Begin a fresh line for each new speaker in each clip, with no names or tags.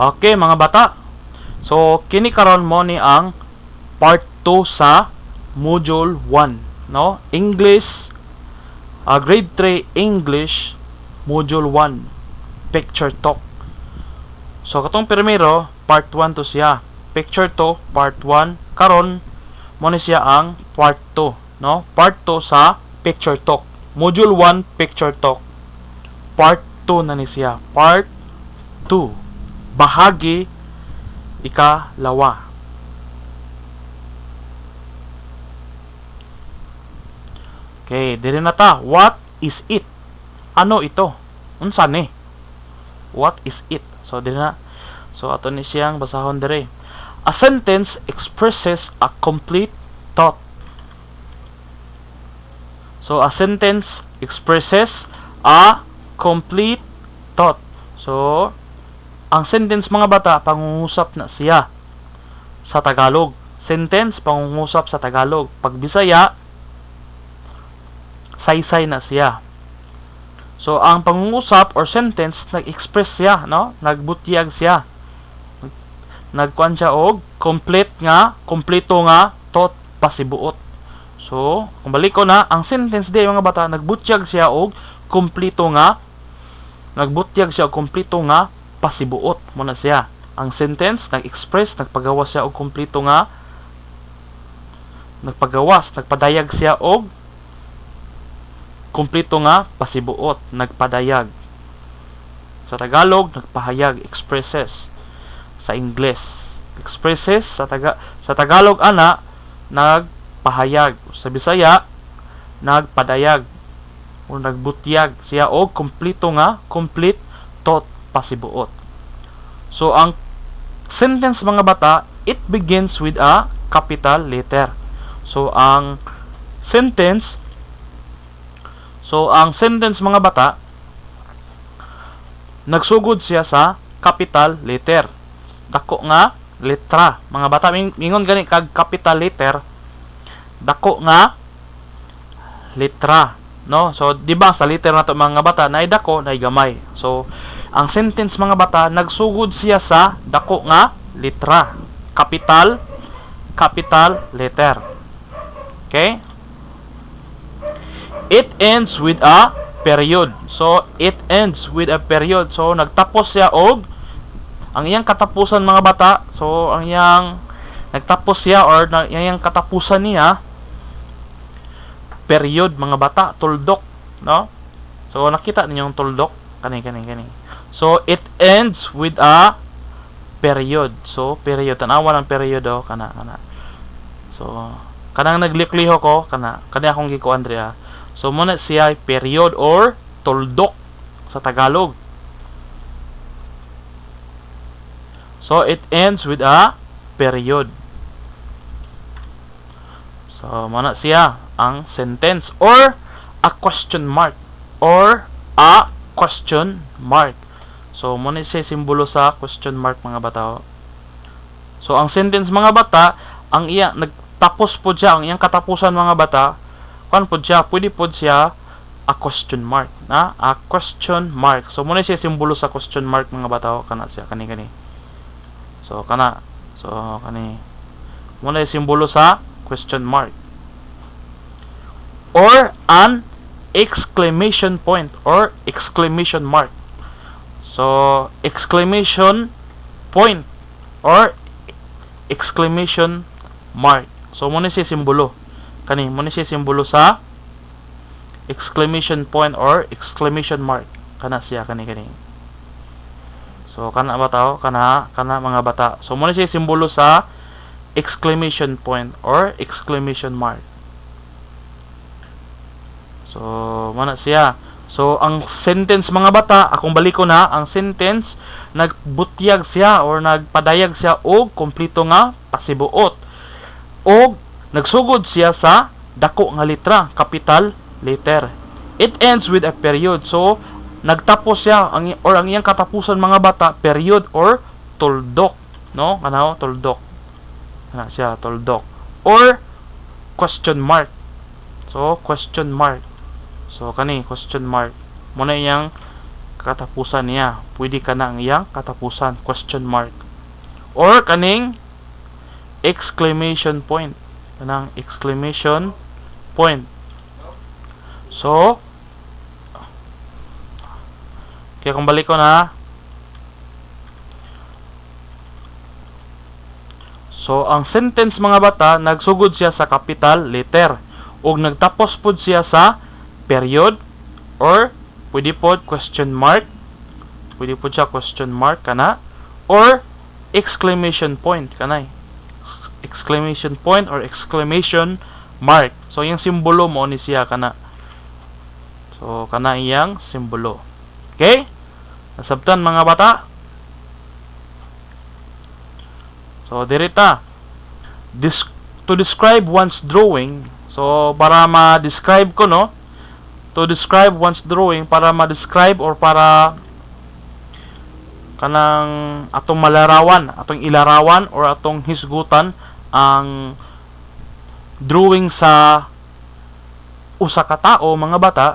Okay mga bata. So kini karon mo ni ang part 2 sa module 1, no? English, grade 3 English module 1, picture talk. So katong primero part 1 to siya. Picture to part 1, karon mo ni siya ang part 2, no? Part 2 sa picture talk. Module 1 picture talk. Part 2 na ni siya. Part 2. Bahagi ikalawa. Okay, diri na ta. What is it? Ano ito? Unsa ni? What is it? So diri na. So ato ni siyang basahon diri. A sentence expresses a complete thought. So a sentence expresses a complete thought. So ang sentence mga bata, pangungusap na siya sa Tagalog. Sentence, pangungusap sa Tagalog. Pag Bisaya, saysay na siya. So, ang pangungusap or sentence, nag-express siya, no? Nagbutyag siya. Nagkuan siya og kompleto nga, thought, pasibuot. So, kung balik ko na, ang sentence di mga bata, nagbutyag siya og kompleto nga, pasibuot mo na siya. Ang sentence nag-express, nagpagawas siya og kompleto nga, nagpadayag siya og kompleto nga pasibuot, nagpadayag. Sa Tagalog nagpahayag, expresses. Sa Ingles expresses, sa Tagalog ana nagpahayag. Sa Bisaya nagpadayag o nagbutyag siya og kompleto nga, complete thought, pasibuot. So ang sentence mga bata, it begins with a capital letter. So ang sentence mga bata, nagsugod siya sa capital letter. Dako nga letra. Mga bata, mingon gani kag capital letter, dako nga letra, no? So di ba sa letter nato mga bata, nay dako, nay gamay. So ang sentence mga bata, nagsugod siya sa dako nga letra, capital letter. Okay? It ends with a period. So it ends with a period. So nagtapos siya og ang iyang katapusan mga bata. So ang iyang nagtapos siya or ang iyang katapusan niya, period mga bata, tuldok, no? So nakita niyo yung tuldok kani. So it ends with a period. So period, tanawa ng period kana. So kanang naglikliho ko kani akong giko Andrea. So muna siya period or tuldok sa Tagalog. So it ends with a period. So muna siya ang sentence or a question mark. So muna siya simbolo sa question mark mga bata. So ang sentence mga bata, ang iya nagtapos po siya, ang iyang katapusan mga bata, pwede po siya a question mark, na a question mark. So muna siya simbolo sa question mark mga bata, kana siya kani. So kana, so kani muna simbolo sa question mark. Or an exclamation point or exclamation mark. So exclamation point or exclamation mark. So muna siya simbolo sa exclamation point or exclamation mark. Kana siya kani. So kana bata, kana mga bata. So muna siya simbolo sa exclamation point or exclamation mark. So muna siya. So ang sentence mga bata, akong balik ko na, ang sentence nagbutyag siya or nagpadayag siya og kompleto nga pasibuot. Og nagsugod siya sa dako nga letra, capital letter. It ends with a period. So nagtapos siya ang iyang katapusan mga bata, period or tuldok, no? Ano, tuldok. Ana siya, tuldok. Or question mark. So question mark. So kani question mark. Muna iyang katapusan niya. Pwede ka na ang iyang katapusan, question mark. Or kaning exclamation point. Kanang exclamation point. So, kaya kung balik ko na, so ang sentence mga bata, nagsugod siya sa capital letter ug nagtapos pod siya sa period or pwede pod question mark, pwede pod siya question mark kana or exclamation point kanay. Exclamation point or exclamation mark. So yung simbolo mo ni siya kana. So kana iyang simbolo. Okay? Nasabtan mga bata? So dirita. To describe one's drawing. So para ma-describe ko no. To describe one's drawing, para ma-describe or para kanang atong malarawan, atong ilarawan or atong hisgutan ang drawing sa usa ka tawo mga bata.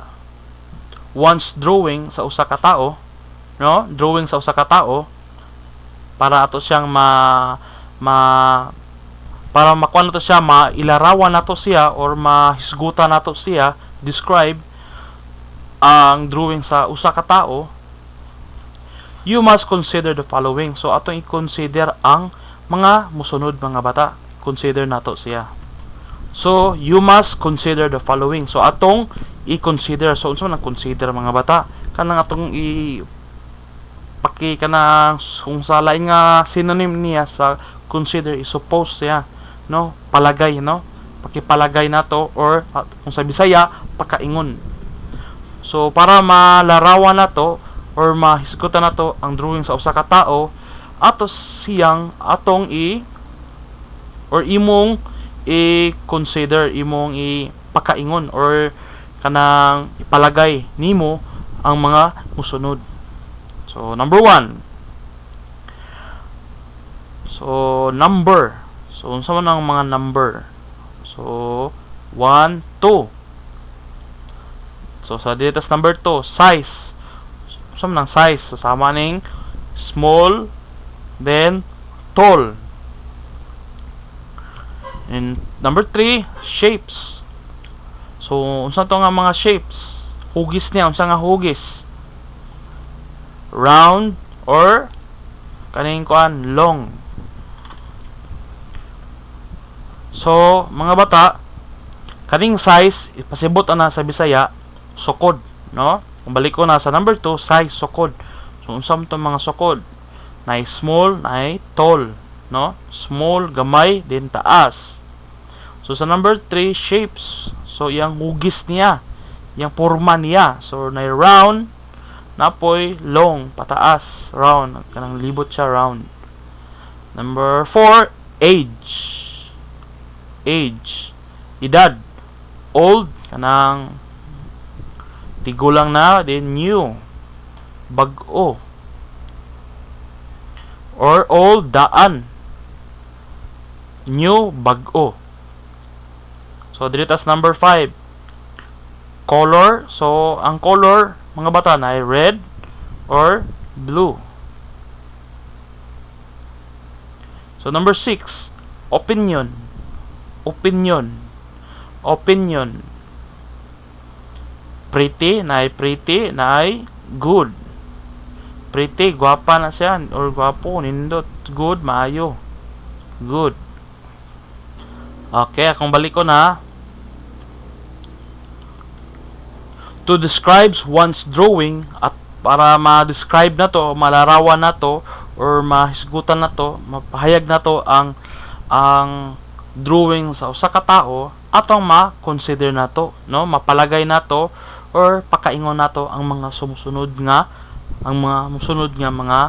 Once drawing sa usa ka tawo, no? Drawing sa usa ka tawo para ato siyang para makuha nato siya, mailarawan nato siya or mahisgutan nato siya, describe ang drawing sa usa ka tawo. You must consider the following. So atong i-consider ang mga musunod mga bata. Consider nato siya. So you must consider the following. So atong i-consider. So unsa man ang consider mga bata? Kanang atong kanang kung sa lain nga synonym niya sa consider is suppose siya, no? Palagay, no? Pakipalagay nato or kung sa Bisaya pakaingon. So para malarawan nato or mahisgutan nato ang drawing sa usa ka tawo, ato siyang atong imong i-consider, imong ipakaingon or kanang ipalagay nimo ang mga musunod. So number 1. So number. So unsa man ang mga number? So 1, 2. So sa dito number 2, size. Unsa man ang size? So sama ning small then tall. And number 3, shapes. So unsa to nga mga shapes? Hugis niya, unsa nga hugis? Round or kaning kuan long. So mga bata, kaning size ipasibot ana sa Bisaya sukod, no? Kung balik ko na sa number 2, size sukod. So unsa man to mga sukod? Nay small, nay tall, no? Small gamay din taas. So sa number 3, shapes. So yang hugis niya, yang porma niya. So nay round, napoy long pataas, round, kanang libot siya round. Number 4, age. Age, edad. Old, kanang tigulang na, then new, bag-o. Or old, daan. New, bag-o. So dito tas number 5, color. So ang color mga bata na ay red or blue. So number 6, opinion. Opinion. Opinion. Pretty, na ay good. Pretty, gwapa na siya or gwapo, nindot, good, maayo. Good. Okay, kung balik ko na, to describe one's drawing, at para ma-describe na to, malarawan na to, or mahisgutan na to, mapahayag na to ang drawing sa usa ka tawo, atong ma-consider na to, no? Mapalagay na to or pakaingon na to ang mga sumusunod nga, ang mga musunod nga mga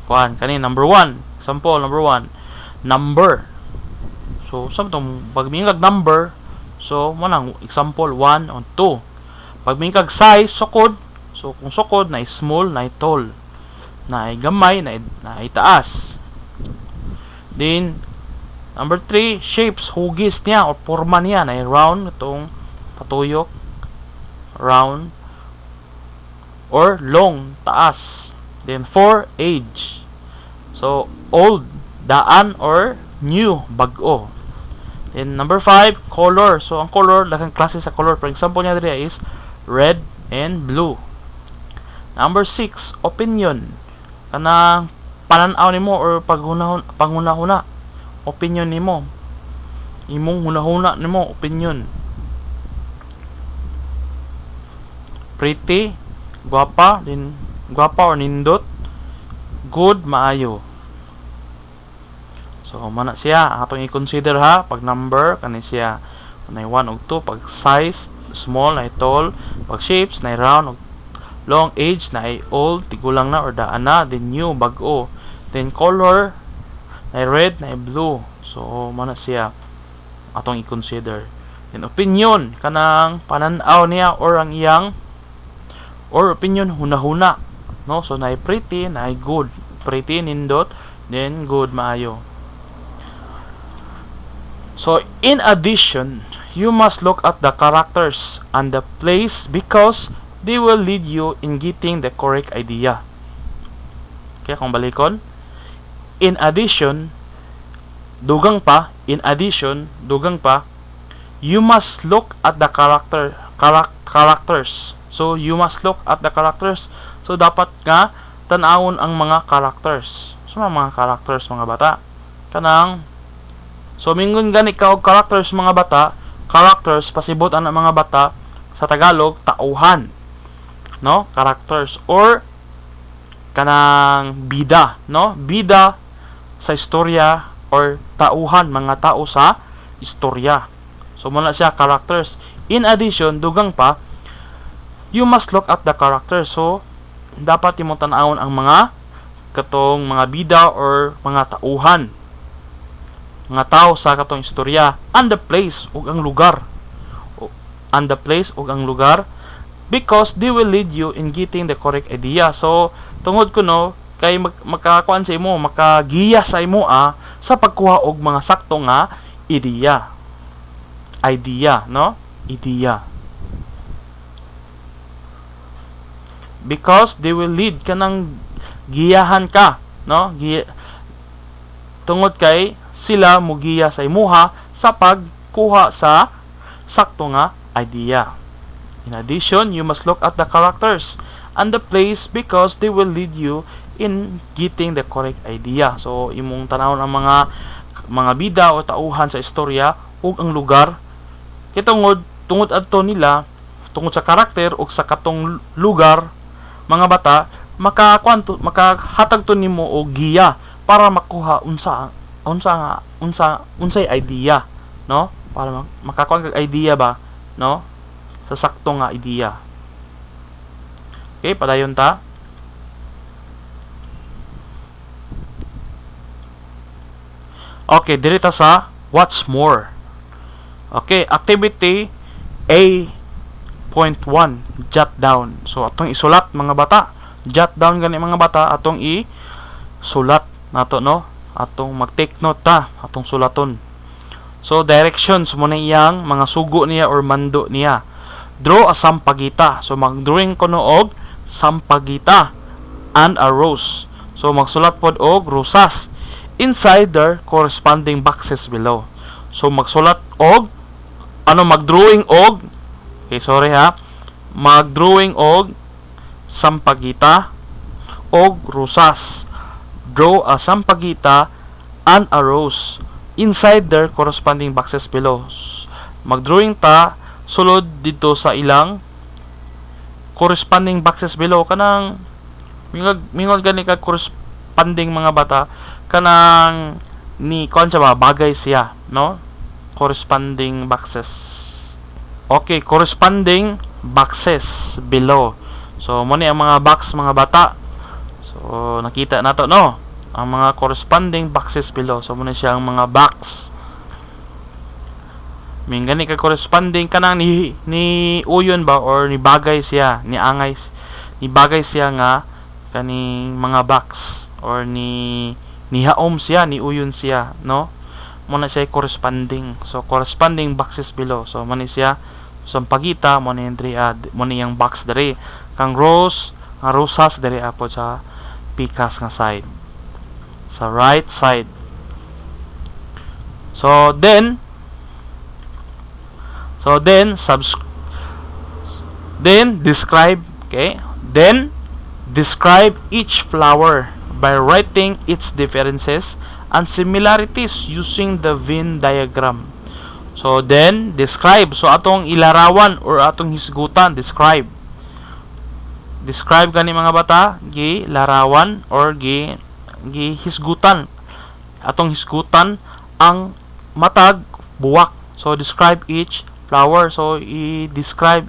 kuan. Kani number 1, example number 1, number. So sa tong pagmingag number, so mo nang example 1 on 2. Pagmingag size, sukod. So kung sukod na small, na tall, na gamay, na taas. Then number 3, shapes, hugis niya o porma niya, na round, itong patuyok, round. or long, taas. Then 4, age. So old, daan, or new, bag-o. Then number 5, color. So ang color, daghang klase sa color. For example niya diri is red and blue. Number 6, opinion. Kanang pananaw nimo or panghuna-huna. Opinion nimo. Imong huna-huna nimo, opinion. Pretty, guwapa, din guwapa or nindot. Good, maayo. So mana siya atong i-consider ha pag number kani siya nay 1 ug 2, pag size small nay tall, pag shapes nay round ug long, age nay old, tigulang na or daan na, then new, bag-o, then color nay red, nay blue. So mana siya atong i-consider. Then opinion, kanang pananaw niya or ang iyang or opinion, hunahuna, no? So nay pretty, nay good. Pretty, nindot, then good, maayo. So in addition, you must look at the characters and the place because they will lead you in getting the correct idea. Okay, kung balikon, in addition, dugang pa, you must look at the characters. So you must look at the characters. So dapat nga tan-awon ang mga characters. So mga characters, mga bata. Kanang so mingon gani ka og characters, mga bata. Characters pasibot ang mga bata sa Tagalog tauhan. No? Characters or kanang bida, no? Bida sa istorya or tauhan, mga tao sa istorya. So muna siya characters. In addition, dugang pa, you must look at the characters. So dapat imong tan-awon ang mga katong mga bida or mga tauhan, mga tao sa katong istorya, and the place ug ang lugar. Because they will lead you in getting the correct idea. So tungod ko no kay makakuan sa imo, makagiya sa imo sa pagkuha og mga sakto nga idea, no? Idea. Because they will lead, kanang giyahan ka, no? Tungod kay sila mugiya sa imuha sa pagkuha sa sakto nga idea. In addition, you must look at the characters and the place because they will lead you in getting the correct idea. So imong tanawon ang mga bida o tauhan sa istorya ug ang lugar. Kay tungod adto nila, tungod sa karakter ug sa katong lugar, mga bata, makahatag to nimo og giya para makuha unsay idea, no? Para makakuha kag idea ba, no? Sa sakto nga idea. Okay, padayon ta. Okay, diri ta sa what's more. Okay, activity A.1, jot down. So atong isulat, mga bata. Jot down gani mga bata, atong isulat nato, no? Atong mag-take note ta, atong sulaton. So directions mo na iyang mga sugo niya or mando niya. Draw a sampagita. So mag-drawing ko no og sampagita and a rose. So magsulat pod og rosas inside their corresponding boxes below. So magsulat og mag-drawing og mag-drawing og sampagita og rosas. Draw a sampagita and a rose inside their corresponding boxes below. Mag-drawing ta sulod dito sa ilang corresponding boxes below. Kanang mingod gani ka corresponding, mga bata, kanang ni bagay siya, no? Corresponding boxes. Okay, corresponding boxes below. So mo ni ang mga box, mga bata. So nakita nato, no? Ang mga corresponding boxes below. So mo ni siya ang mga box. Gani ka corresponding kanang ni uyon ba or ni bagay siya, ni bagay siya nga kaning mga box or ni haom siya, ni uyon siya, no? Muna siya corresponding. So corresponding boxes below. So muna siya sampagita, muna yung box dari. Kang rose, Nga rusas diri apod sa pikas nga side. Sa right side. So then describe, okay? Then describe each flower by writing its differences and similarities using the Venn diagram. So then describe, so atong ilarawan or atong hisgutan, describe gani mga bata, gi larawan or gi hisgutan, atong hisgutan ang matag buwak. So describe each flower, so describe,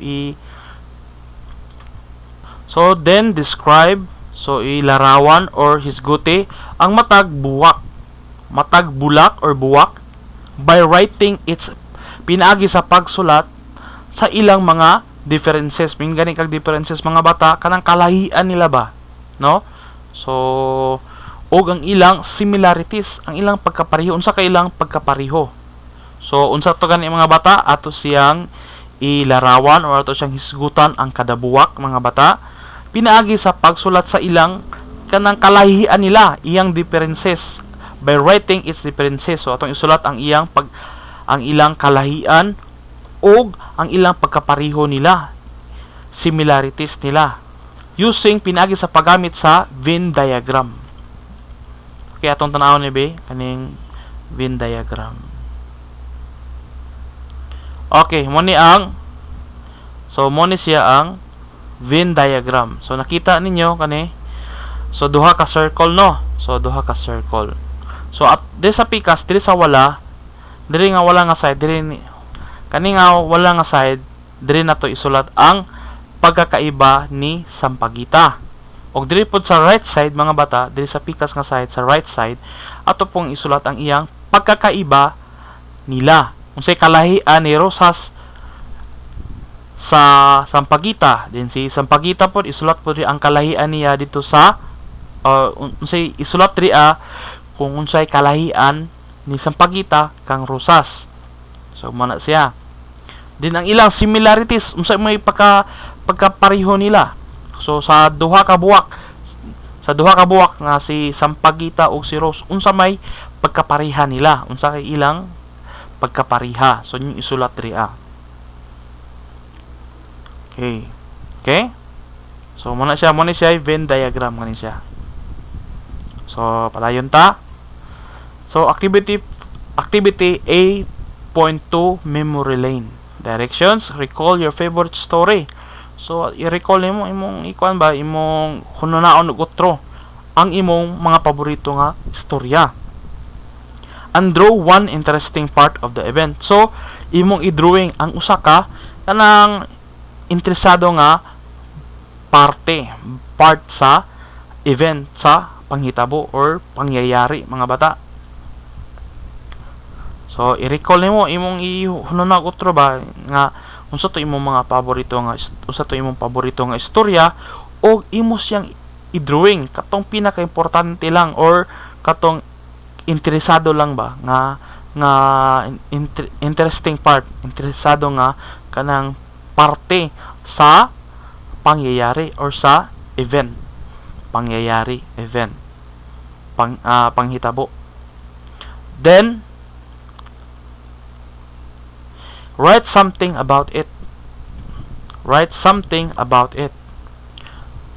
so ilarawan or hisguti ang matag buwak, matag bulak or buwak by writing its, pinaagi sa pagsulat sa ilang mga differences. Gani kag differences mga bata, kanang kalahian nila ba, no? So og ang ilang similarities, ang ilang pagkapariho, unsa ka ilang pagkapariho. So unsa to gani mga bata, ato siyang ilarawan or ato siyang hisgutan ang kada buwak mga bata, pinaagi sa pagsulat sa ilang kanang kalahian nila, iyang differences by writing its differences. So atong isulat ang ilang kalahian o ang ilang pagkapariho nila, similarities nila, using, pinaagi sa paggamit sa Venn diagram. Okay, atong tanawon ni be kaning Venn diagram. Okay, mo ni siya ang Venn diagram. So nakita ninyo kani, so duha ka circle, no? So duha ka circle. So at diri sa pikas, diri sa wala, diri nga wala nga side, kani nga wala nga side, diri na to isulat ang pagkakaiba ni sampagita. Og diri pod sa right side mga bata, diri sa pikas nga side, sa right side, ato pong isulat ang iyang pagkakaiba nila. Unsay kalahian ni rosas sa sampagita, din si sampagita pod isulat pod ang kalahian niya dito sa unsay isulat diri kung unsay kalahian ni sampagita kang rosas. So mana siya. Din ang ilang similarities, unsay may pagkapariho nila. So sa duha ka buwak nga si sampagita ug si rose, unsa may pagkapariha nila, unsa kay ilang pagkapariha. So yung isulat diri Okay. So muna siya Venn diagram ngani siya. So palayon ta. So activity A.2 memory lane. Directions: recall your favorite story. So i-recall nimo imong imong hunonaon og utro ang imong mga paborito nga istorya. And draw one interesting part of the event. So imong i-drawing ang usa ka kanang interesado nga part sa event, sa panghitabo or pangyayari mga bata. So i-recall nimo imong ihunona utro ba nga unsa to imong mga paborito nga istorya, o imo siyang i-drawing katong pinaka-importante lang or katong interesado lang ba nga interesting part, interesado nga kanang parte sa pangyayari or sa panghitabo. Then write something about it.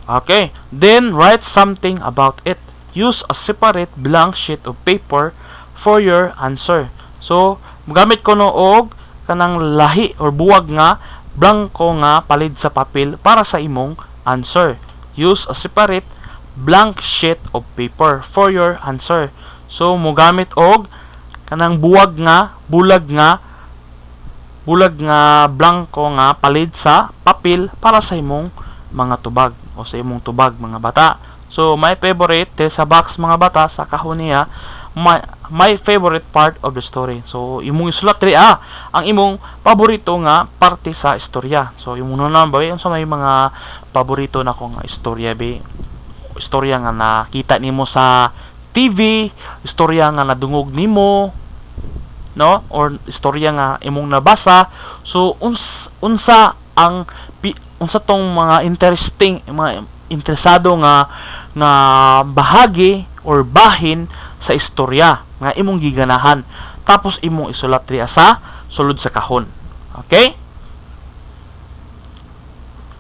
Okay, then write something about it. Use a separate blank sheet of paper for your answer. So gamit ko no og kanang lahi or buwag nga blanko nga palid sa papel para sa imong answer. Use a separate blank sheet of paper for your answer. So mogamit og kanang bulag nga blanko nga palid sa papel para sa imong mga tubag o sa imong tubag mga bata. So my favorite sa box mga bata sa kahon niya, my favorite part of the story. So imong isulat diri ang imong paborito nga parte sa istorya. So imong nunan ba unsa may mga paborito nako nga istorya istorya nga nakita nimo sa TV, istorya nga nadungog nimo, no, or istorya nga imong nabasa. So unsa tong mga interesting, mga interesado nga bahagi or bahin sa istorya nga imong giganahan, tapos imong isulat diri sa sulod sa kahon. Okay?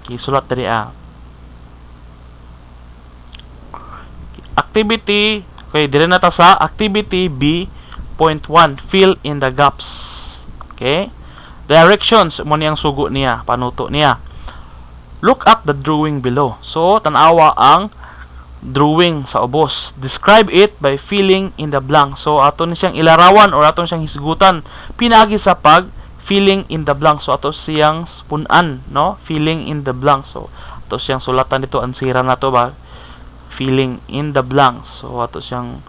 Isulat diri activity. Okay, dire na ta sa activity B.1, fill in the gaps. Okay? Directions mo niyang sugo niya, panuto niya. Look at the drawing below. So, tanawa ang drawing sa ubos. Describe it by filling in the blank. So, aton siyang ilarawan or aton siyang hisgutan pinagi sa pag filling in the blank. So, ato siyang punan, no? Filling in the blank. So, ato siyang sulatan dito, ansira na to ba? Filling in the blank. So, ato siyang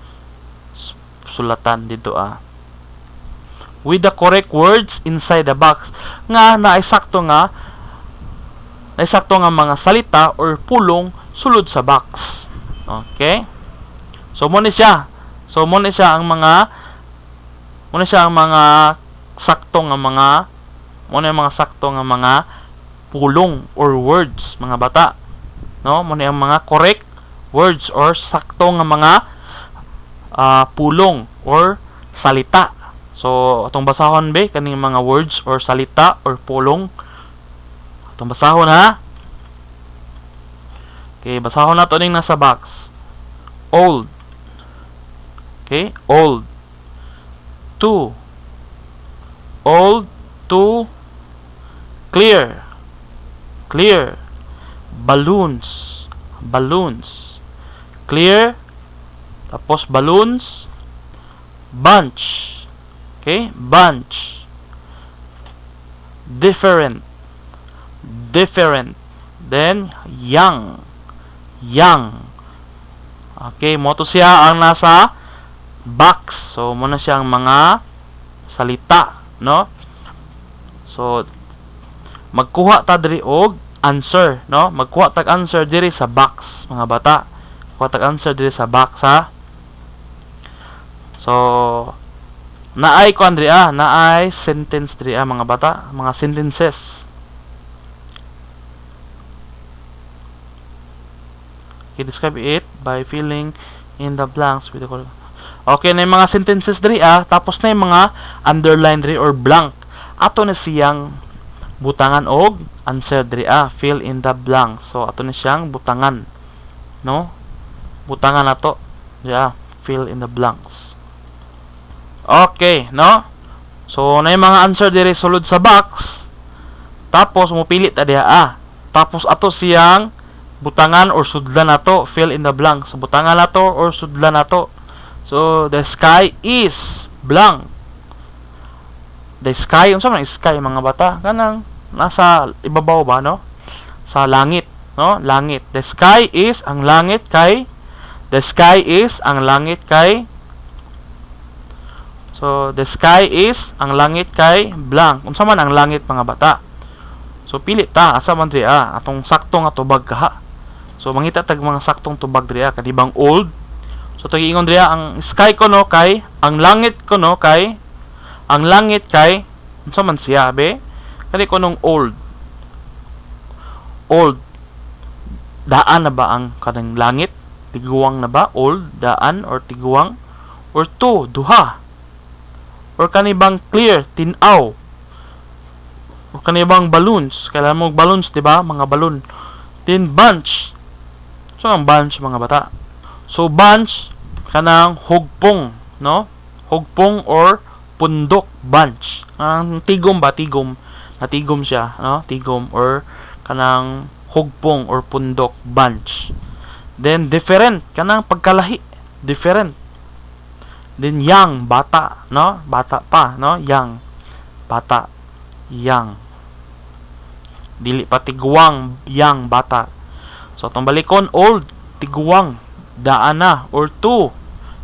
sulatan dito with the correct words inside the box. Nga naisakto nga mga salita or pulong sulod sa box. Okay? So mo ni siya ang mga sakto nga mga pulong or words, mga bata. No, mo ni ang mga correct words or sakto nga mga pulong or salita. So atong basahon be kaning mga words or salita or pulong. Atong basahon ha. Okay, basahon nato ning nasa box. Old. Okay, old. To. Old to clear. Clear. Balloons. Balloons. Clear. Tapos balloons. Bunch. Okay, bunch. Different. Different. Then young. Young. Okay, mo to siya ang nasa box. So muna siyang mga salita, no? So magkuha ta diri og answer, no? Magkuha tag answer diri sa box, mga bata. Kuha tag answer diri sa box ha. So naay ko andri naay sentence diri mga bata, mga sentences. Okay, describe it by filling in the blanks with the correct. Okay, na yung mga sentences diri tapos na yung mga underline diri or blank. Ato na siyang butangan og answer diri fill in the blanks. So ato na siyang butangan, no? Butangan nato. Fill in the blanks. Okay, no? So na yung mga answer diri sulod sa box. Tapos mupili ta diha Tapos ato siyang butangan or sudlan nato, fill in the blank. So butangan nato or sudlan nato. So the sky is blank. The sky, unsa man sky mga bata? Kanang nasa ibabaw ba, no? Sa langit, no? Langit. The sky is ang langit kay So the sky is ang langit kay blank. Unsa man ang langit mga bata? So pili ta asa man diri atong sakto nga tubag kaha. So mangita tag mga saktong tubag diri kanibang old. So tag-ingon diri ang sky ko no kay ang langit ko no kay unsa man siya be? Kani ko nung old. Old. Daan na ba ang kanang langit? Tiguang na ba? Old, daan or tiguang? Or to, duha? Or kanibang clear, tinaw? Or kanibang balloons? Kailan mo balloons, diba? Mga balloon. Then bunch. So ang bunch mga bata. So bunch kanang hugpong, no? Hugpong or pundok, bunch. Ang tigom ba? Tigom. Natigom siya, no? Tigom or kanang hugpong or pundok, bunch. Then different kanang pagkalahi, different. Then young, bata, no? Bata pa, no? Young. Bata. Young. Dili pa tiguang, young, bata. So atong balikon old, tiguang, daan na or two,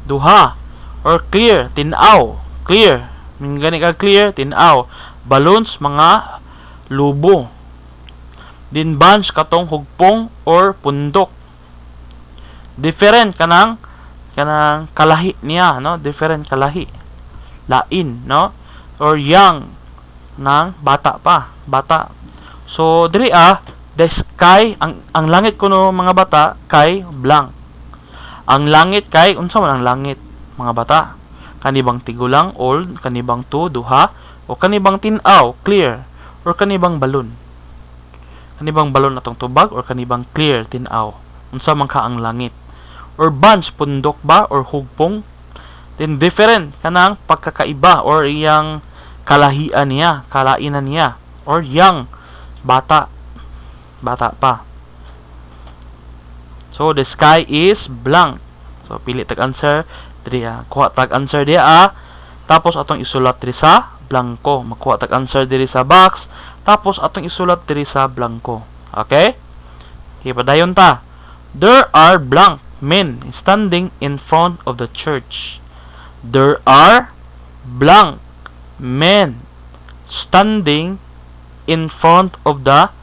duha or clear, tinaw, clear. Gani ka clear, tinaw. Balloons mga lubo. Din bunch katong hugpong or pundok. Different kanang kalahi niya, no? Different kalahi. Lain, no? Or young nang bata pa, bata. So diri The sky, ang langit kuno mga bata kay blank. Ang langit kay unsa man ang langit mga bata? Kanibang tigulang old, kanibang to duha, o kanibang tinaw clear, or kanibang balon. Kanibang balon atong tubag or kanibang clear tinaw. Unsa man ka ang langit? Or bunch pundok ba or hugpong? Then different kanang pagkakaiba or iyang kalahian niya, kalainan niya, or young bata pa. So the sky is blank. So pili tag answer diri kuha tag answer diha tapos atong isulat diri sa blanco. Makuha tag answer diri sa box tapos atong isulat diri sa blanco. Okay? Hipadayon ta. There are blank men standing in front of the church. There are blank men standing in front of the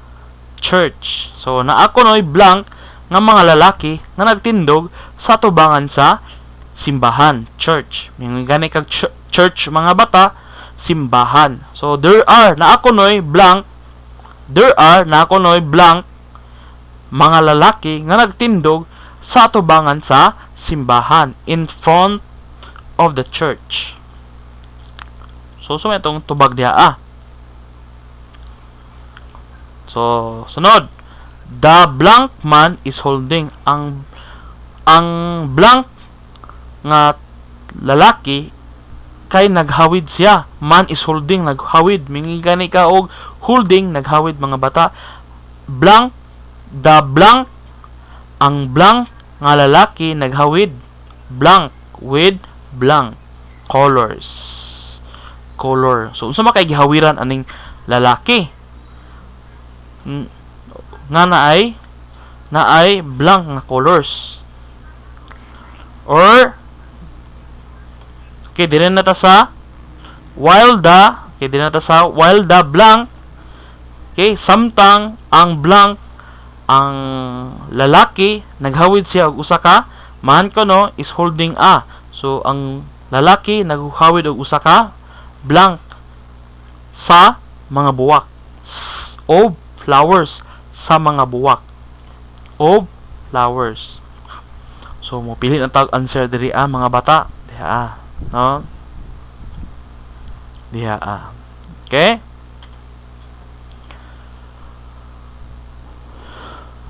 church. So naa kunoy blank nga mga lalaki nga nagtindog sa tubangan sa simbahan, church. Gani kag church mga bata, simbahan. So there are naa kunoy blank mga lalaki nga nagtindog sa tubangan sa simbahan in front of the church. So sumay itong tubag diha So, sunod. The blank man is holding ang blank nga lalaki kay naghawid siya. Man is holding, naghawid. Mingi gani ka og holding, naghawid mga bata. Blank, the blank, ang blank nga lalaki naghawid. Blank with blank colors. Color. So, unsa makay gihawiran aning lalaki? Nga naay blank nga colors. Or dire na ta sa while the blank samtang ang blank ang lalaki naghawid siya og usa ka man kuno is holding a. So ang lalaki naghawid og usa ka blank sa mga buwak of flowers, sa mga buwak of flowers. So mo pili na tag answer diri mga bata diha no diha okay.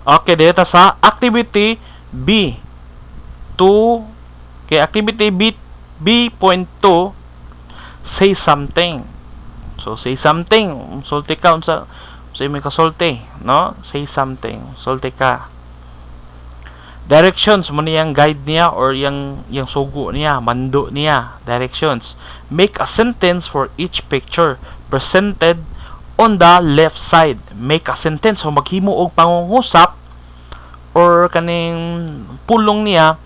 Okay, dito sa activity B 2 activity B.2 say something. So say something, sulti ka unsa may kasulti, no? Say something, sulti ka. Directions mo niyang guide niya or yang sugo niya, mando niya. Directions. Make a sentence for each picture presented on the left side. Make a sentence, so maghimo og pangungusap or kaning pulong niya.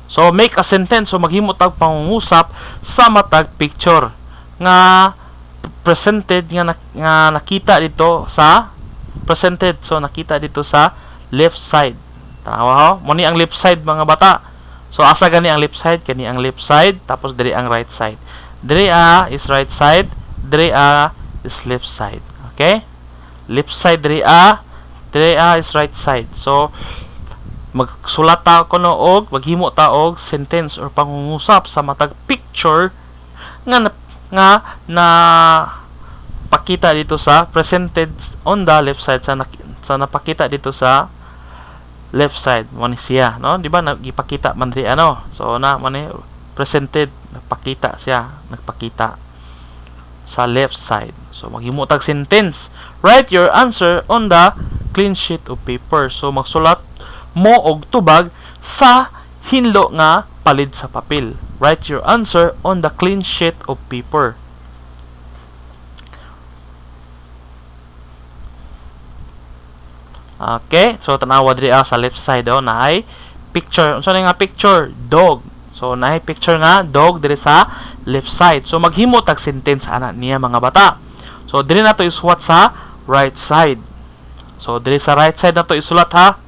So make a sentence, so maghimo tag pangungusap sa matag picture nga presented nga nakita dito sa presented, so nakita dito sa left side. Tama ho? Muni ang left side mga bata. So asa gani ang left side? Kani ang left side, tapos diri ang right side. Diri is right side, diri is left side. Okay? Left side diri is right side. So magsulat ta kuno og maghimo ta og sentence or pangungusap sa matag picture nga na pakita dito sa presented on the left side, sa napakita dito sa left side mo ni siya, no? Di ba nagipakita man diri so na man presented, nagpakita sa left side. So maghimo tag sentence. Write your answer on the clean sheet of paper. So magsulat mo og tubag sa hinlo nga palid sa papel. Write your answer on the clean sheet of paper. Okay, so tanawa diri sa left side na ay picture. Unsa nga picture? Dog. So naay picture nga dog diri sa left side. So maghimo tag sentence ana niya mga bata. So diri nato isulat sa right side. So diri sa right side nato isulat ha.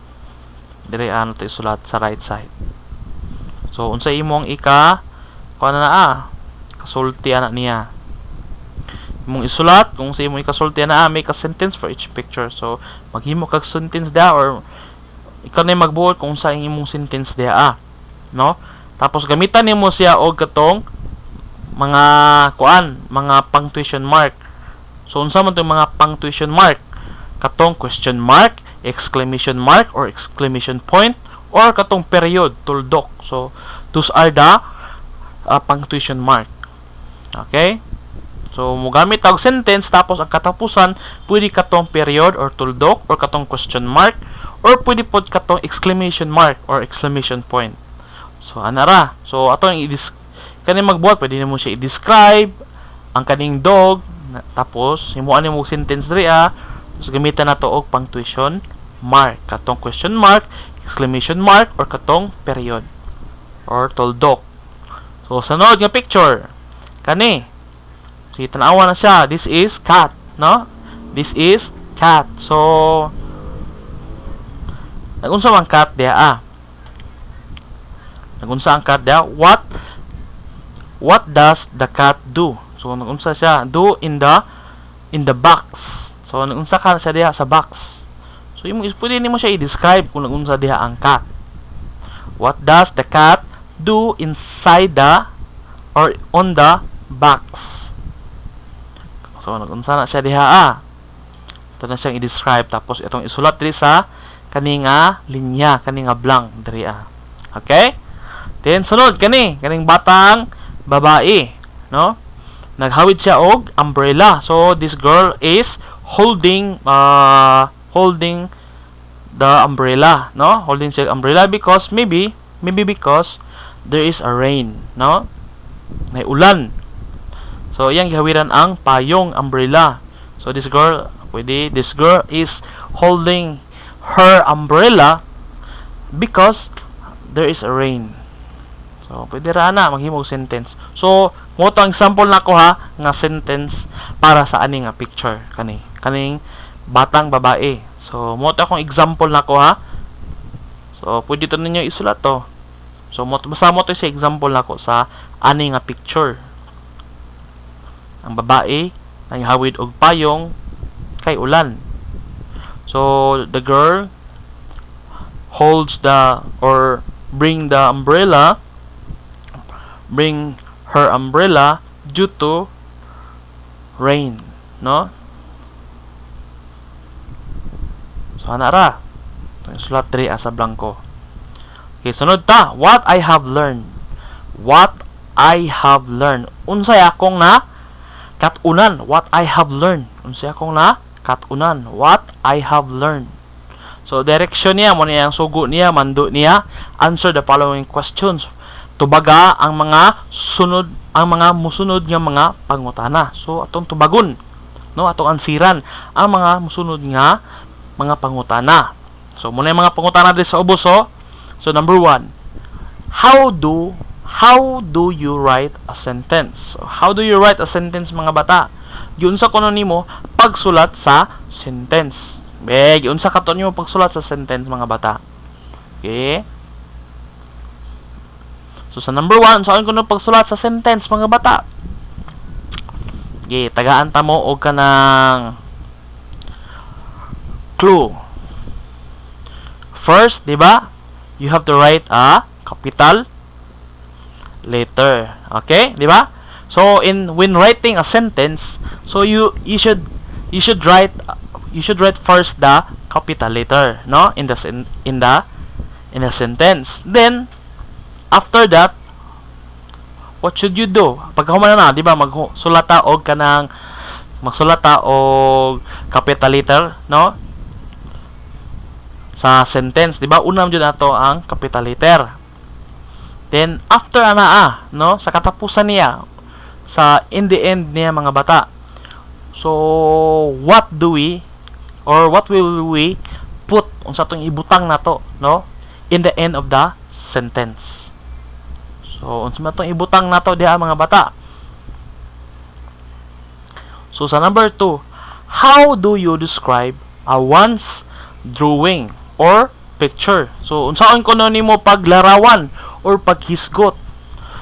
Diri nato isulat sa right side. So unsa imong kasulti ana niya. Imong isulat kung sa imong ikasulti na make a sentence for each picture. So maghimo kag sentence dia or ikaw na magbuot kung sa imong sentence dia no? Tapos gamitan nimo siya og katong mga mga punctuation mark. So unsa man tong mga punctuation mark? Katong question mark, exclamation mark or exclamation point, or katong period, tuldok. So those are the punctuation mark. Okay? So mogamit og sentence tapos ang katapusan pwede katong period or tuldok or katong question mark or pwede pod katong exclamation mark or exclamation point. So anara. So atong kani magbuhat pwede nimo siya i-describe ang kaning dog tapos himuan nimo sentence diri tapos gamitan nato og punctuation mark, katong question mark, exclamation mark or katong period or tuldok. So sunod nga picture kani. So tanawa na siya. This is cat, no? This is cat. So nagunsa ang cat dia Nagunsa ang cat dia? What does the cat do? So nagunsa siya do in the box. So nagunsa ka siya diha sa box. So pwede nimo siya i-describe kung nagunsa diha ang cat. What does the cat do inside the or on the box? So nagunsa na siya diha Ito na siyang i-describe tapos itong isulat diri sa kaninga linya, kaninga blank diri Okay? Then sunod kaning batang babae, no? Naghawid siya og umbrella. So this girl is holding the umbrella, no? Holding siya umbrella because maybe because there is a rain, no? May ulan. So iyang gihawiran ang payong umbrella. So this girl is holding her umbrella because there is a rain. So pwede ra na maghimo og sentence. So mo to ang example nako nga sentence para sa ani nga picture kaning batang babae. So mo to akong example nako So pwede to ninyo isulat to. So basta mo to sa example nako sa ani nga picture. Ang babae nanghawid og payong kay ulan. So the girl holds bring her umbrella due to rain, no? So anara sulat diri sa blanco. Okay, sunod ta, what I have learned. Unsay akong na katunan. What I have learned. Unsay akong na katunan. What I have learned. So direction niya mo niya ang sugo niya, mando niya, answer the following questions. Tubaga ang mga musunod nga mga pangutana. So atong tubagon, no, atong ansiran ang mga musunod nga mga pangutana. So muna yung mga pangutana dito sa ubos. So number 1, how do you write a sentence? So, how do you write a sentence mga bata? Yun sa kuno nimo pagsulat sa sentence. Yun sa katon nimo pagsulat sa sentence mga bata. Okay? So sa number 1, saan kuno pagsulat sa sentence mga bata? Okay, tagaan ta mo og kanang clue. First, di ba? You have to write a capital letter. Okay? Di ba? So when writing a sentence, so you should write first the capital letter, no? In the sentence. Then after that, what should you do? Pagkahuman na, di ba, magsulata og capital letter, no? Sa sentence, di ba? Unam jud nato ang capital letter. Then after no, sa katapusan niya, sa in the end niya mga bata. So what will we put unsa tong ibutang nato, no? In the end of the sentence. So unsa man tong ibutang nato diha mga bata? So sa number 2, how do you describe a one's drawing or picture? So unsaon kuno nimo paglarawan or paghisgot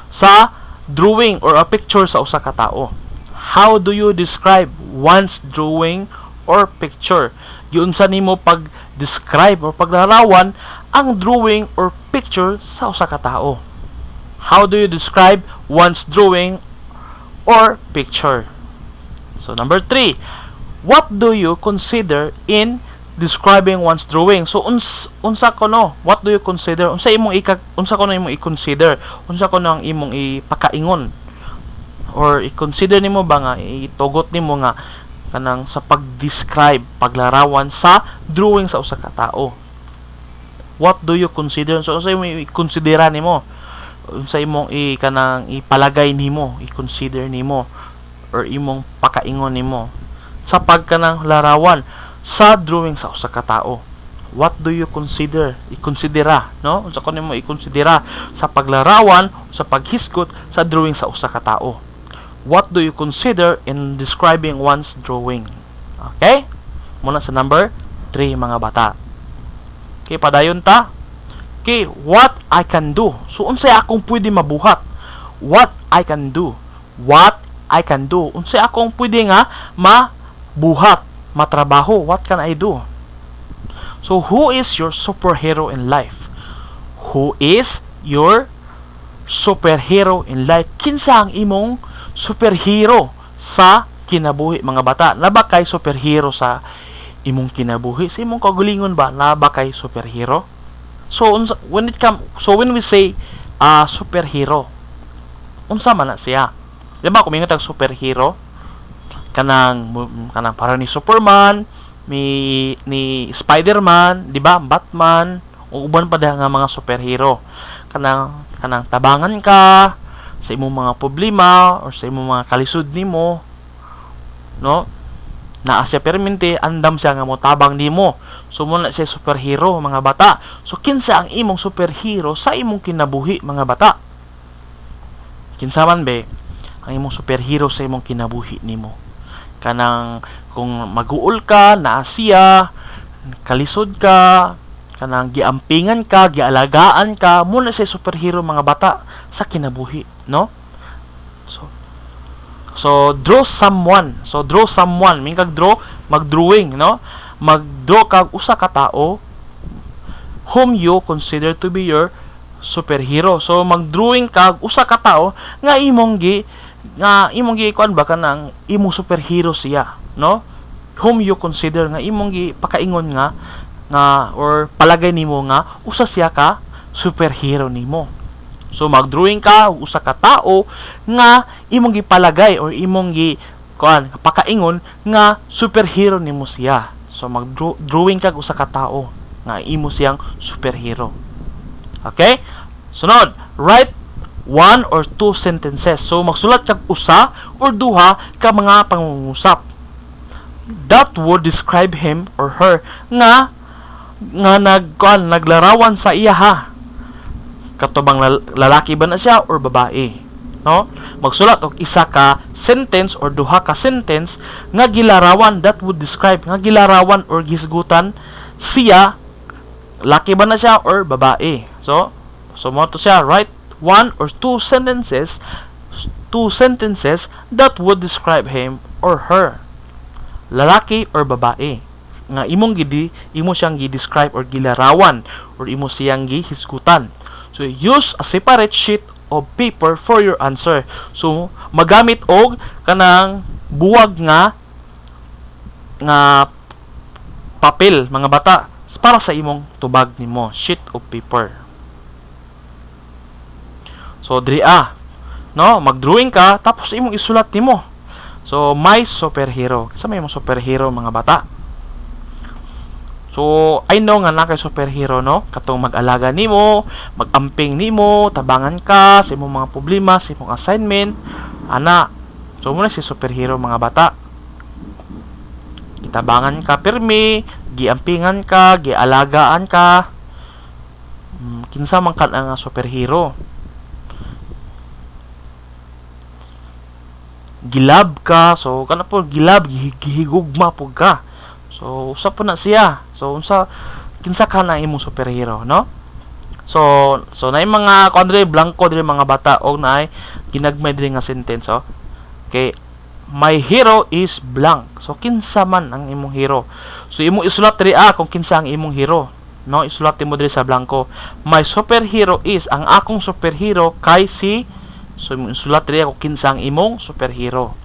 sa drawing or a picture sa usa ka tawo? How do you describe one's drawing or picture? Yun sa nimo pag-describe or paglarawan ang drawing or picture sa usa ka tawo. How do you describe one's drawing or picture? So number 3, what do you consider in describing one's drawing? So unsa ko no? What do you consider? Unsa ko no imong i-consider? Unsa ko no ang imong ipakaingon? Or i-consider nimo ba nga itugot nimo nga kanang sa pag-describe, paglarawan sa drawing sa usa ka tawo? What do you consider? So unsa imong i-considera nimo? Unsa imong kanang ipalagay nimo, i-consider nimo or imong pakaingon nimo sa pagkanang larawan sa drawing sa usa ka tawo? What do you consider? I-considera, no? Unsa ko nimo i-considera sa paglarawan o sa paghisgot sa drawing sa usa ka tawo? What do you consider in describing one's drawing? Okay? Muna sa number 3 mga bata. Okay, padayon ta. Okay, what I can do. So unsay akong pwede mabuhat? What I can do. What I can do. Unsay akong pwede nga mabuhat, matrabaho? What can I do? So who is your superhero in life? Who is your superhero in life? Kinsa ang imong superhero sa kinabuhi mga bata? Naba kay superhero sa imong kinabuhi? Sa imong kagalingon ba naba kay superhero? So when we say superhero, unsa man na siya? Di ba kumingon tag superhero? Kanang para ni Superman, ni Spider-Man, di ba? Batman, o uban pa nga mga superhero. Kanang tabangan ka sa imong mga problema or sa imong mga kalisod nimo, no? Naa siya permente, andam siya nga mo tabang nimo. So mo na siya superhero mga bata. So kinsa ang imong superhero sa imong kinabuhi mga bata? Kinsa man be ang imong superhero sa imong kinabuhi nimo? Kanang kung mag-uol ka, naa siya, kalisod ka, kanang giampingan ka, gialagaan ka, mo na siya superhero mga bata sa kinabuhi, no? So draw someone. So draw someone. Mingkag draw, mag-drawing, no? Mag-draw kag usa ka tawo whom you consider to be your superhero. So mag-drawing kag usa ka tawo nga imong gi kuan ba kanang imong superhero siya, no? Whom you consider nga imong gi pakaingon nga or palagay nimo nga usa siya ka superhero nimo. So mag-drawing ka usa ka tawo nga imong gipalagay or imong pakaingon nga superhero nimo siya. So mag-drawing ka usa ka tawo nga imo siyang superhero. Okay? Sunod, write 1 or 2 sentences. So magsulat kag usa or duha ka mga pangungusap that would describe him or her nga naglarawan sa iya ha. Katubang lalaki ba na siya or babae, no? Magsulat og isa ka sentence or duha ka sentence nga gilarawan that would describe, nga gilarawan or gisgutan siya, laki ba na siya or babae. So mo to siya, write 1 or 2 sentences that would describe him or her, lalaki or babae, nga imo siyang gi-describe or gilarawan or imo siyang gihisgutan. So use a separate sheet of paper for your answer. So magamit og kanang buwag nga papel mga bata para sa imong tubag nimo, sheet of paper. So diri no, mag-drawing ka tapos imong isulat nimo. So my superhero. Sa may imong superhero mga bata? So I know nga na kay superhero, no? Katong mag-alaga nimo, mag-amping nimo, tabangan ka sa imong mga problema, sa imong assignment, ana. So mo na si superhero mga bata. Gitabangan ka pirmi, giampingan ka, gialagaan ka. Kinsa man ka nga superhero? Gilab ka. So kana po gilab, gihigugma po ka. So usa po na siya. So kinsa ka na imong superhero, no? So na mga kuandre blanco dire mga bata og naay ginagmay dire nga sentence, oh. Okay. my hero is blank. So kinsa man ang imong hero. So imo isulat diri kung kinsa ang imong hero. No, isulat mo diri sa blanco. My superhero is, ang akong superhero kay si. So imo isulat diri kung kinsa ang imong superhero.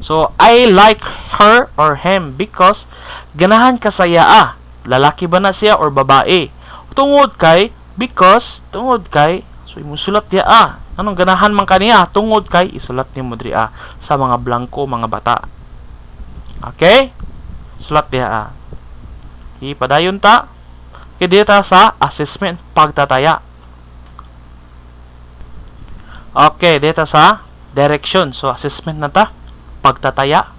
So I like her or him because ganahan ka saya lalaki ba na siya or babae. Tungod kay, because tungod kay, so imo sulat diya anong ganahan man kaniya tungod kay, isulat nimo diri sa mga blanco mga bata. Okay? Sulat diya ipadayon ta. Okay, dito sa assessment pagtataya. Okay, dito sa direction. So assessment na ta pagtataya.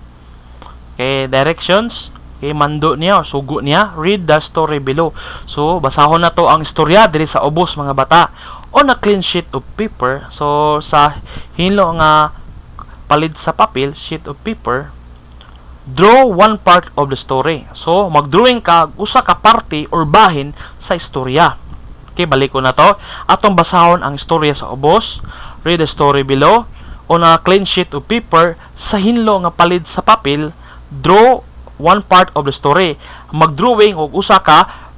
Okay, directions. Okay, mando niya o sugo niya. Read the story below. So, basahon na to ang istorya diri sa ubos mga bata. On a clean sheet of paper. So, sa hinlo nga palid sa papel, sheet of paper, draw one part of the story. So, mag-drawing ka usa ka parte or bahin sa istorya. Okay, balik ko na to. Atong basahon ang istorya sa ubos. Read the story below. On a clean sheet of paper, sa hinlo nga palid sa papel, draw one part of the story. Mag-drawing og usa ka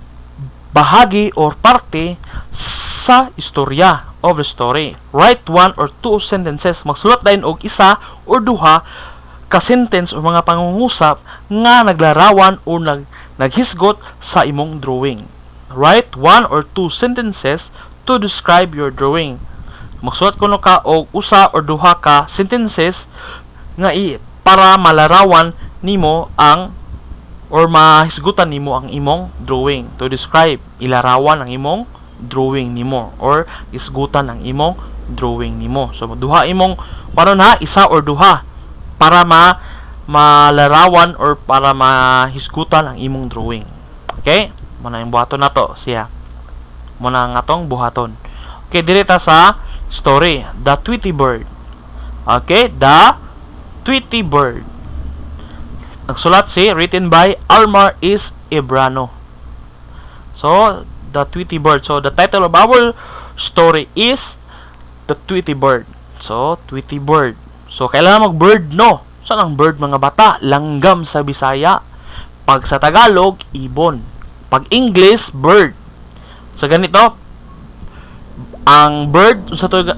bahagi or parte sa istorya of the story. Write one or two sentences. Magsulat din og isa or duha ka sentence o mga pangungusap nga naglarawan o naghisgot sa imong drawing. Write one or two sentences to describe your drawing. Magsulat kuno ka og usa or duha ka sentences nga para malarawan nimo ang or mahisgutan nimo ang imong drawing. To describe, ilarawan ang imong drawing nimo or isgutan ang imong drawing nimo. So duha imong isa or duha para malarawan or para mahisgutan ang imong drawing. Okay? Muna yung buhaton na to siya. Muna nga tong buhaton. Okay, direta sa story, The Tweety Bird. Okay, The Tweety Bird. Nagsulat si, written by Almar is Ebrano. So, The Tweety Bird. So, the title of our story is The Tweety Bird. So, Tweety Bird. So, kailangan mag-bird, no? Saan ang bird, mga bata? Langgam sa Bisaya. Pag sa Tagalog, ibon. Pag English, bird. So, ganito, ang bird,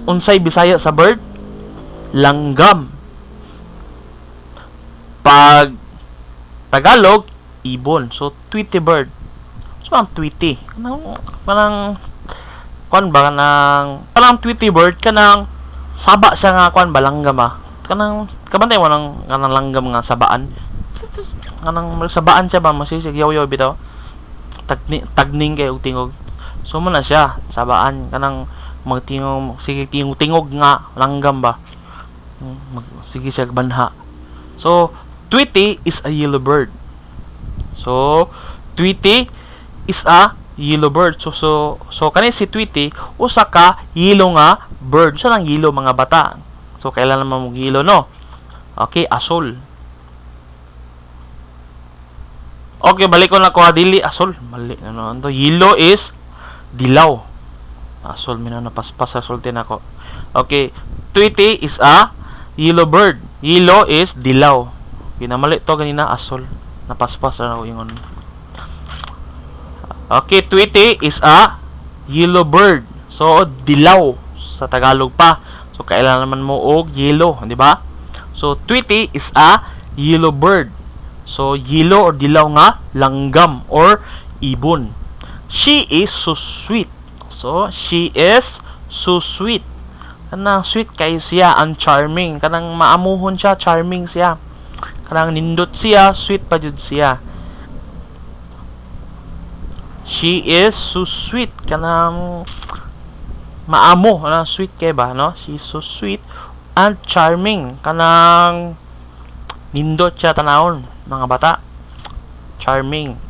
unsay Bisaya sa bird? Langgam. Pag Tagalog, ibon. So, Tweety Bird. So, ang Tweety. Parang Tweety Bird, kanang saba siya nga, langgam kabantay mo kanang langgam nga sabaan. Kanang sabaan siya ba, masisig, yaw-yaw bitaw. Tagning kayo tingog. So, muna siya, sabaan, kanang magtingog, sige, tingog nga, langgam ba. Sige siya, banha. So, Tweety is a yellow bird. So, Tweety is a yellow bird. So kani si Tweety, usa ka yellow nga bird. So, nang yellow mga bata. So, kailan naman mong yellow, no? Okay, asol. Okay, balik ko na ko dili asol. Mali ano to. Yellow is dilaw. Asol napaspas asol tin ako. Okay, Tweety is a yellow bird. Yellow is dilaw. Ginamali to ganina asol. Napaspas na ako yung Okay, Tweety is a yellow bird. So dilaw sa Tagalog pa. So kailangan naman mo og yellow, di ba? So Tweety is a yellow bird. So yellow or dilaw nga langgam or ibon. She is so sweet. So she is so sweet. Kanang sweet kayo siya, ang charming. Kanang maamuhon siya, charming siya. Kanang nindot siya, sweet pa jud siya. She is so sweet. Kanang maamo, kanang sweet kay ba, no? She is so sweet and charming. Kanang nindot siya tanawon, mga bata. Charming.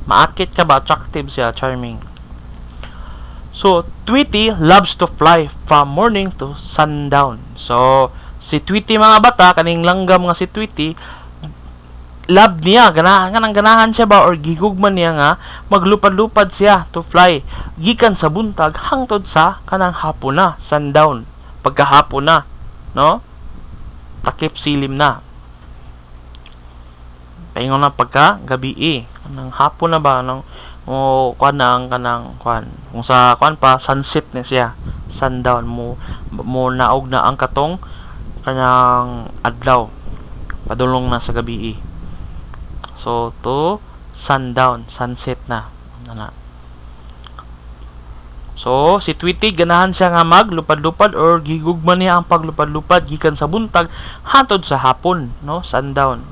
Maakit ka ba? Attractive siya, charming. So, Tweety loves to fly from morning to sundown. So, si Tweety mga bata, kaning langgam nga si Tweety, love niya, ganahan siya ba or gigugman niya nga maglupad-lupad siya to fly gikan sa buntag hangtod sa kanang hapon na, sundown, pagkahapon na, no? Takip silim na. Paingon na pagka gabi kanang hapon na ba nang mo kuan na ang kanang kuan kung sa kuan pa sunset na siya, sundown mo naog na ang katong kanang adlaw padulong na sa gabi. So to sundown, sunset na ana. So si Tweety ganahan siya nga maglupad-lupad or gigugma niya ang paglupad-lupad gikan sa buntag hantod sa hapon, no, sundown.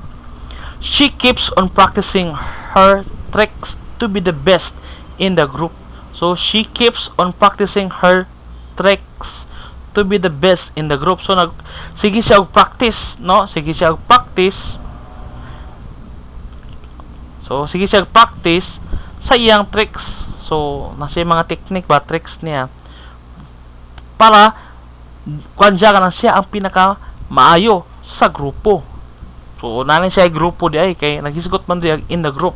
She keeps on practicing her tricks to be the best in the group. So she keeps on practicing her tricks to be the best in the group. So sige siya og practice, no? Sige siya og practice. So sige siya og practice sa iyang tricks. So nasa mga technique ba tricks niya para kuan siya kanang siya ang pinaka maayo sa grupo. So nanin siya grupo di ay kay nagisgot man di in the group.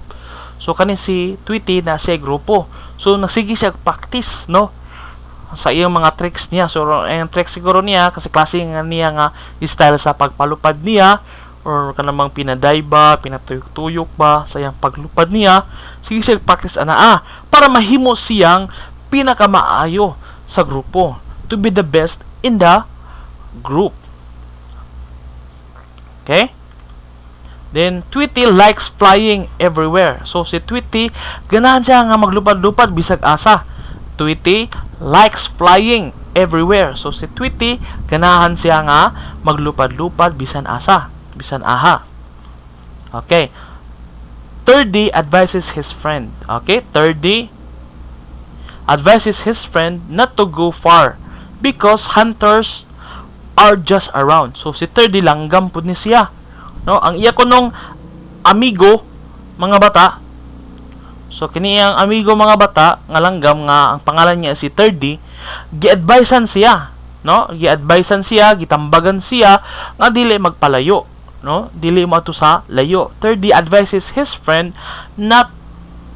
So kani si Tweety na siya grupo. So nagsige siya practice, no, sa iyang mga tricks niya. So ang tricks siguro niya kasi klase nga niya nga style sa pagpalupad niya or kanamang pinaday ba, pinatuyok-tuyok ba sa iyang paglupad niya. Sige siya practice ana para mahimo siyang pinakamaayo sa grupo, to be the best in the group. Okay? Then, Tweety likes flying everywhere. So, si Tweety, ganahan siya nga maglupad-lupad bisag asa. Tweety likes flying everywhere. So, si Tweety, ganahan siya nga maglupad-lupad bisan asa, bisan aha. Okay. Thirdy advises his friend. Okay? Thirdy advises his friend not to go far because hunters are just around. So, si Thirdy langgam pud ni siya. No, ang iya ko nung amigo mga bata. So kini ang amigo mga bata nga langgam nga ang pangalan niya si Thirdy, gi-advisean siya, no? Gi-advisean siya, gitambagan siya nga dili magpalayo, no? Dili mo ato sa layo. Thirdy advises his friend not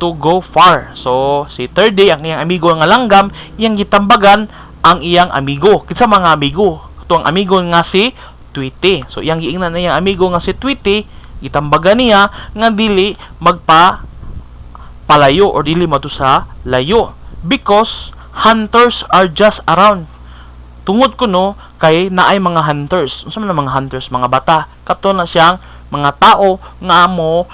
to go far. So si Thirdy ang iyang amigo nga langgam, iyang gitambagan ang iyang amigo. Kinsa mga amigo? Ito ang amigo nga si Tweety. So iyang giingnan na iyang amigo nga si Tweety, gitambagan niya nga dili magpa palayo or dili mato sa layo because hunters are just around. Tungod ko no kay naay mga hunters. Unsa man mga hunters? Mga bata. Kato na siyang mga tao nga mo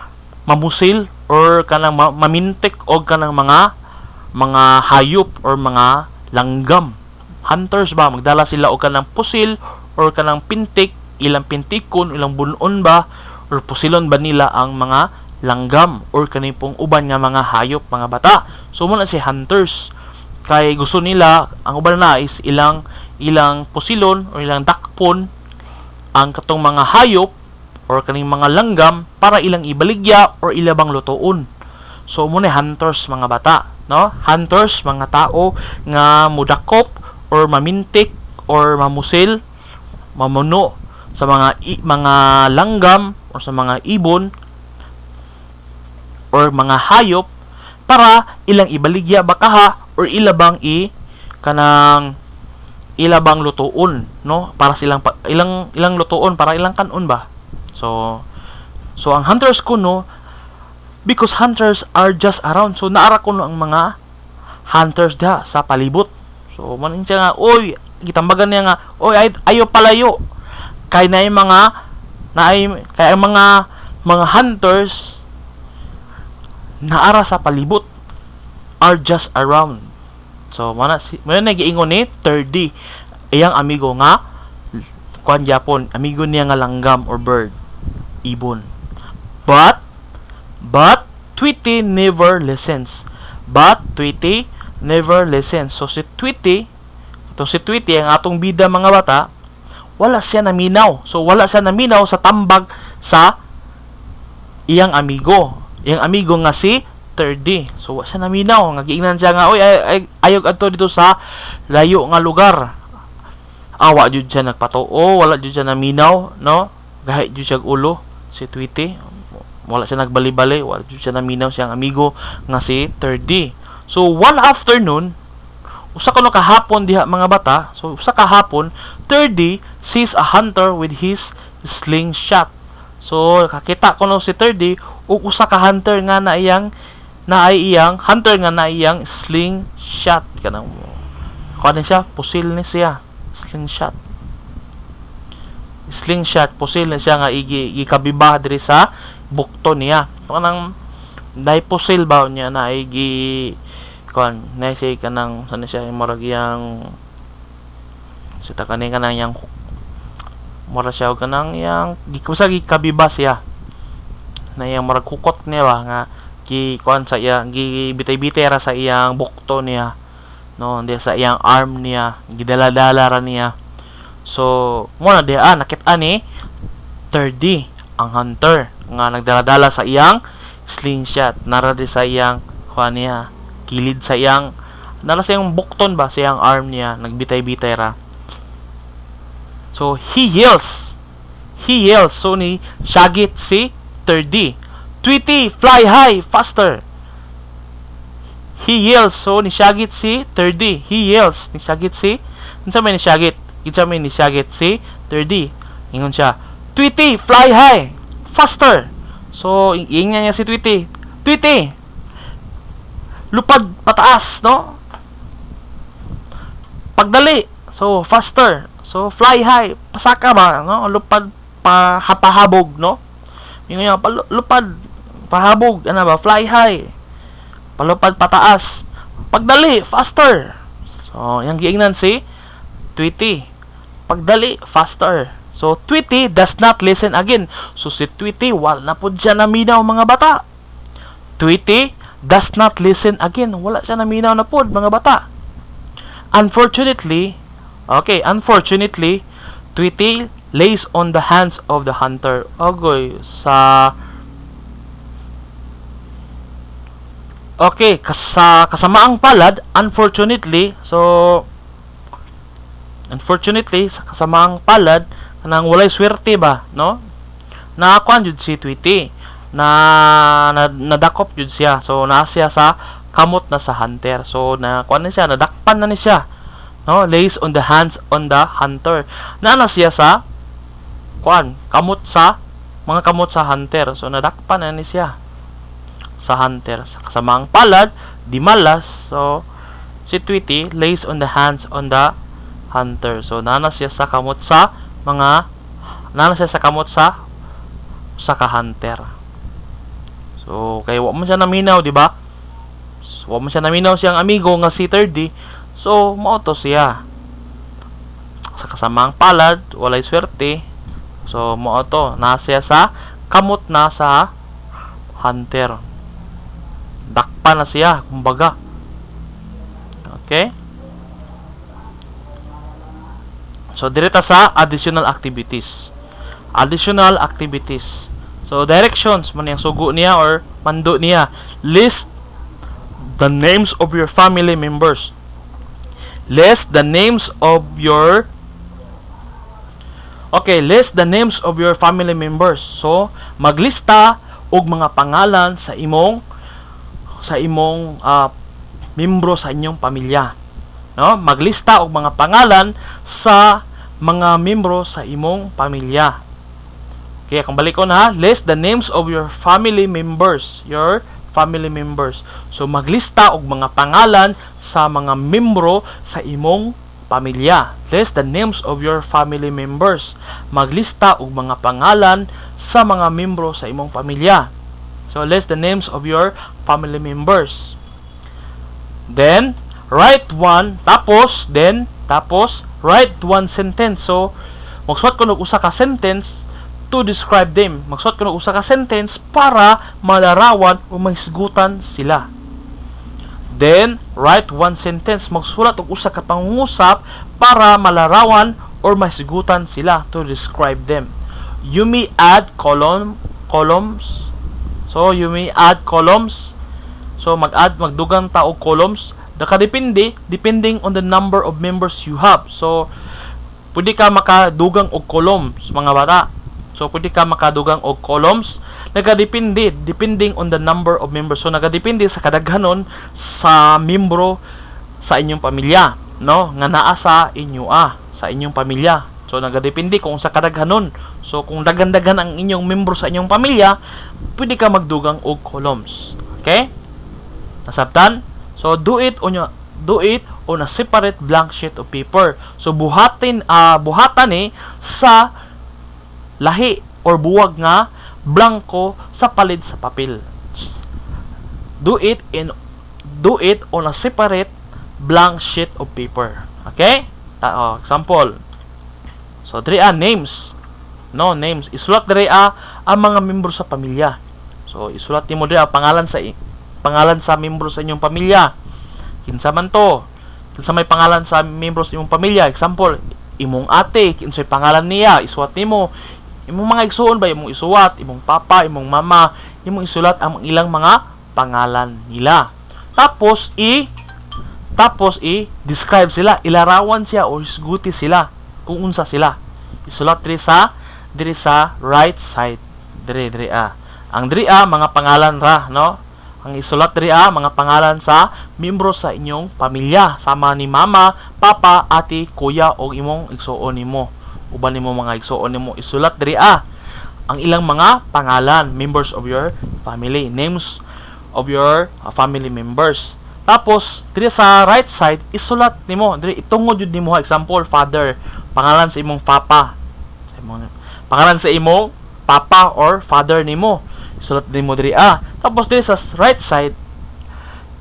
mamusil or kanang mamintik og kanang mga hayop or mga langgam. Hunters ba magdala sila og kanang pusil or kanang pintik, ilang pintikon, ilang bunon ba, or pusilon ba nila ang mga langgam, or kanipong uban nga mga hayop, mga bata. So, muna si hunters. Kay gusto nila, ang uban na is ilang pusilon, or ilang dakpon, ang katong mga hayop, or kaning mga langgam, para ilang ibaligya, or ilabang lutoon. So, muna hunters, mga bata. No? Hunters, mga tao, nga mudakop, or mamintik, or mamusil, mamuno sa mga langgam or sa mga ibon or mga hayop para ilang ibaligya bakaha or ilabang ilabang lutuon, no, para silang ilang lutuon para ilang kanon ba. So ang hunters ko no, because hunters are just around. So naara ko no ang mga hunters diha sa palibot. So maning siya nga oy gitambagan niya nga oy ayo palayo kay naay mga hunters naara sa palibot are just around. So mana giingon ni Thirdy iyang amigo nga kuan Japon, amigo niya nga langgam or bird, ibon. But Tweety never listens. So si Tweety ang atong bida mga bata, wala siya naminaw. So wala siya naminaw sa tambag sa iyang amigo. Iyang amigo nga si Thirdy. So wala siya naminaw. Nga giingnan siya nga, oy ayog adto dito sa layo nga lugar. Awa jud siya nagpatuo, wala jud siya naminaw, no? Gahi jud siya ulo si Tweety. Wala siya nagbali-bali, wala jud siya naminaw siyang amigo nga si Thirdy. So one afternoon, usa kuno kahapon diha mga bata. So usa kahapon, Thirdy sees a hunter with his slingshot. So kakita ko no si 3D ug usa ka hunter nga na iyang slingshot kanang kuan siya, pusil ni siya, slingshot pusil ni siya nga ikabiba diri sa bukto niya. Kanang dai pusil ba niya na kuan na siya kanang sana siya murag yang sita kaning kanang yang mura siya kanang yang gikabiba siya na yang murag hukot niya ba nga kuan sa iya gibitay-bitay ra sa iyang bukto niya, no, di sa iyang arm niya gidala-dala ra niya. So mo na diha nakit-an ni 3D ang hunter nga nagdala-dala sa iyang slingshot nara di sa iyang kuan niya kilid sa iyang nara sa iyang bukton ba sa iyang arm niya nagbitay-bitay ra. So he yells. So ni syagit si 3D, Tweety, fly high, faster. He yells. So ni syagit si 3D. He yells. Ni syagit si unsa may ni syagit? Kinsa may ni syagit si 3D. Ingon siya, Tweety, fly high, faster. So ingnan niya si Tweety. Tweety, lupad pataas, no? Pagdali. So faster. So fly high, pasaka ba, no? Lupad pahabog, no? Yung nga lupad pahabog, ano ba? Fly high. Palupad pataas. Pagdali, faster. So, yang giingnan si Tweety. Pagdali, faster. So, Tweety does not listen again. So, si Tweety, wala na po siya naminaw mga bata. Tweety does not listen again. Wala siya naminaw na po mga bata. Unfortunately, Tweety lays on the hands of the hunter. Okay, sa kasamaang palad, unfortunately, sa kasamaang palad nang walay swerte ba, no? Nakakuan jud si Tweety na nadakop jud siya. So naa siya sa kamot na sa hunter. So nakuan na siya, nadakpan na ni siya. No, lays on the hands on the hunter. Naana siya sa kamot sa hunter. So nadakpan na ni siya sa hunter. Sa kasamaang palad, di malas. So si Tweety lays on the hands on the hunter. So naana siya sa kamot sa ka hunter. So kay wa man siya naminaw, di ba? So, wa man siya naminaw siyang amigo nga si 3D. So, mauto siya. Sa kasamaang palad, walay swerte. So, mauto. Nasiya sa kamot na sa hunter. Dakpa na siya, kumbaga. Okay? So, direta sa additional activities. So, directions. Man yung sugo niya or mando niya. List the names of your family members. List the names of your family members. So maglista og mga pangalan sa imong membro sa inyong pamilya, no? Maglista og mga pangalan sa mga membro sa imong pamilya. Okay, kung balik ko na, list the names of your family members. So maglista og mga pangalan sa mga membro sa imong pamilya. List the names of your family members. Maglista og mga pangalan sa mga membro sa imong pamilya. So list the names of your family members. Then write one tapos write one sentence. So magsuot ko og usa ka sentence to describe them. Magsuot ko ng usa ka sentence para malarawan o mahisgutan sila. Then, write one sentence. Magsulat og usa ka pangungusap para malarawan or mahisgutan sila to describe them. You may add columns. So, you may add columns. So, magdugang ta og columns. Depending on the number of members you have. So, pwede ka makadugang og columns, mga bata. So, pwede ka makadugang og columns. Depending on the number of members. So, nagadepende sa kadaghanon sa membro sa inyong pamilya, no? Nga naa sa inyong pamilya. So nagadepende kung sa kadaghanon. So kung daghan-daghan ang inyong membro sa inyong pamilya, pwede ka magdugang og columns. Okay? Nasabtan? So do it on a separate blank sheet of paper. So buhatan sa lahi or buwag nga blanco sa palid sa papel. Do it on a separate blank sheet of paper. Okay? Example. So diri names. No, names. Isulat diri ang mga membro sa pamilya. So isulat nimo diri pangalan sa membro sa inyong pamilya. Kinsa man to? Kinsa may pangalan sa membro sa inyong pamilya? Example, imong ate, kinsay pangalan niya, isulat nimo. Imong mga igsuon ba imong isulat, imong papa, imong mama, imong isulat ang ilang mga pangalan nila. Tapos describe sila, ilarawan siya o hisguti sila kung unsa sila. Isulat diri sa right side. Diri Ang diri mga pangalan ra, no? Ang isulat diri mga pangalan sa miyembro sa inyong pamilya, sama ni mama, papa, ate, kuya o imong igsuon nimo. Uban nimo mga igsuon nimo, isulat diri ang ilang mga pangalan, members of your family, names of your family members. Tapos diri sa right side isulat nimo diri itungod jud nimo, example, father, pangalan sa imong papa. Pangalan sa imong papa or father nimo. Isulat nimo diri Tapos diri sa right side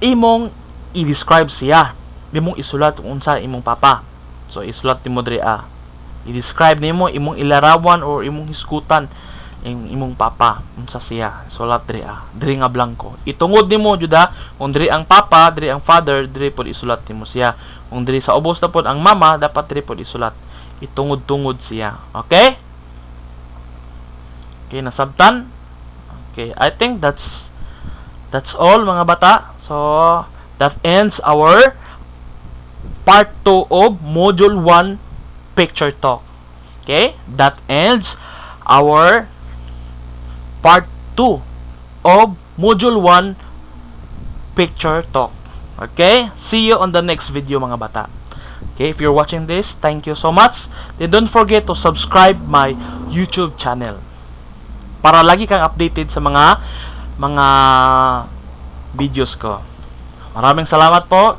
imong i-describe siya. Imong isulat kung unsa imong papa. So isulat nimo diri i-describe nimo, imong ilarawan or imong hisgutan imong papa unsa siya. Isulat diri nga blanco. Itungod nimo jud kung diri ang papa, diri ang father, diri pod isulat nimo siya. Kung diri sa ubos na pod ang mama, dapat diri pod isulat. Itungod-tungod siya. Okay? Okay, nasabtan? Okay, I think that's all mga bata. So that ends our part 2 of module 1 picture talk. Okay? That ends our part 2 of module 1 picture talk. Okay? See you on the next video mga bata. Okay, if you're watching this, thank you so much. Then don't forget to subscribe my YouTube channel para lagi kang updated sa mga videos ko. Maraming salamat po.